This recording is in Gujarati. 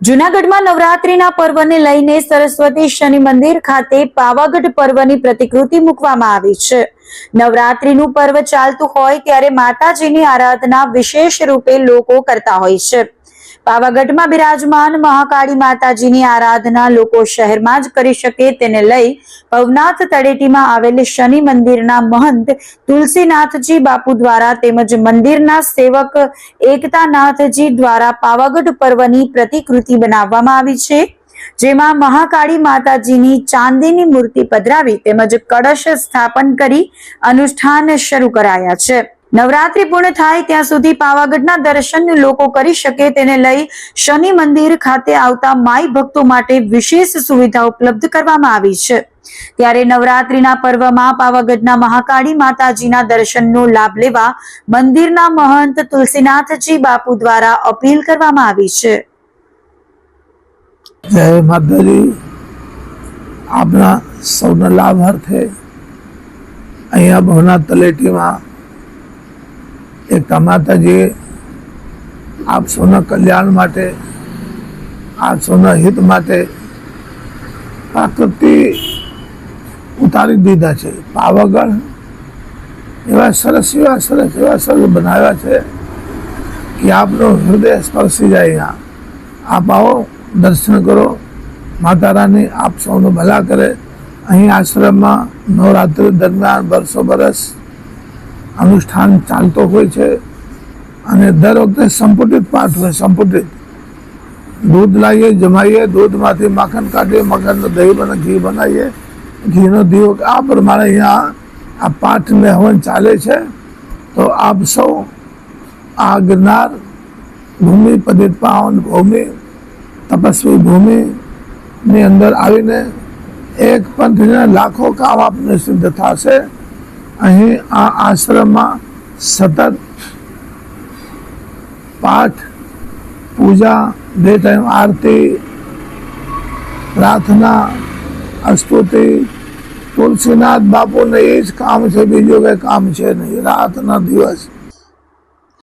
જૂનાગઢમાં નવરાત્રીના પર્વને લઈને સરસ્વતી શનિ મંદિર ખાતે પાવાગઢ પર્વની પ્રતિકૃતિ મૂકવામાં આવી છે। નવરાત્રીનું પર્વ ચાલતું હોય ત્યારે માતાજીની આરાધના વિશેષ રૂપે લોકો કરતા હોય છે। પાવાગઢમાં બિરાજમાન મહાકાળી માતાજીની આરાધના લોકો શહેરમાં જ કરી શકે તેને લઈ ભવનાથ તળેટીમાં આવેલ શનિ મંદિરના મહંત તુલસીનાથજી બાપુ દ્વારા તેમજ મંદિરના સેવક એકતાનાથજી દ્વારા પાવાગઢ પર્વની પ્રતિકૃતિ બનાવવામાં આવી છે, જેમાં મહાકાળી માતાજીની ચાંદીની મૂર્તિ પધરાવી તેમજ કળશ સ્થાપન કરી અનુષ્ઠાન શરૂ કરાયા છે। નવરાત્રી પૂર્ણ થાય ત્યાં સુધી પાવાગઢના દર્શન લોકો કરી શકે તેને લઈ શનિ મંદિર ખાતે આવતા માઈ ભક્તો માટે વિશેષ સુવિધા ઉપલબ્ધ કરવામાં આવી છે। ત્યારે નવરાત્રીના પર્વમાં પાવાગઢના મહાકાળી માતાજીના દર્શનનો લાભ લેવા મંદિરના મહંત તુલસીનાથજી બાપુ દ્વારા અપીલ કરવામાં આવી છે। જય માતાજી। આપના સૌના લાભ અર્થે અહીંયા ભવનાથ તળેટીમાં એકતા માતાજીએ આપ સૌના કલ્યાણ માટે, આપ સૌના હિત માટે પ્રાકૃતિ ઉતારી દીધા છે। પાવાગઢ એવા સરસ બનાવ્યા છે કે આપનો હૃદય સ્પર્શી જાય। અહીંયા આપ આવો, દર્શન કરો, માતા રાની આપ સૌનું ભલા કરે। અહીં આશ્રમમાં નવરાત્રિ દરમિયાન વર્ષો બરસ અનુષ્ઠાન ચાલતો હોય છે અને દર વખતે સંપુટિત પાઠ હોય। સંપુટિત દૂધ લાવીએ, જમાઈએ, દૂધમાંથી માખણ કાઢીએ, મગરનું દહીં બને, ઘી બનાવીએ, ઘીનો દીવો, આ પ્રમાણે અહીંયા આ પાઠને હવન ચાલે છે। તો આપ સૌ આ ગિરનાર ભૂમિ, પતિત પાવન ભૂમિ, તપસ્વી ભૂમિની અંદર આવીને એક પંથના લાખો કામ આપને સિદ્ધ થશે। અહીં આ આશ્રમમાં સતત પાઠ, પૂજા, 2 ટાઈમ આરતી, પ્રાર્થના, સ્તુતિ, તુલસીનાથ બાપુને એ જ કામ છે, બીજું કંઈ કામ છે નહીં। રાતના દિવસ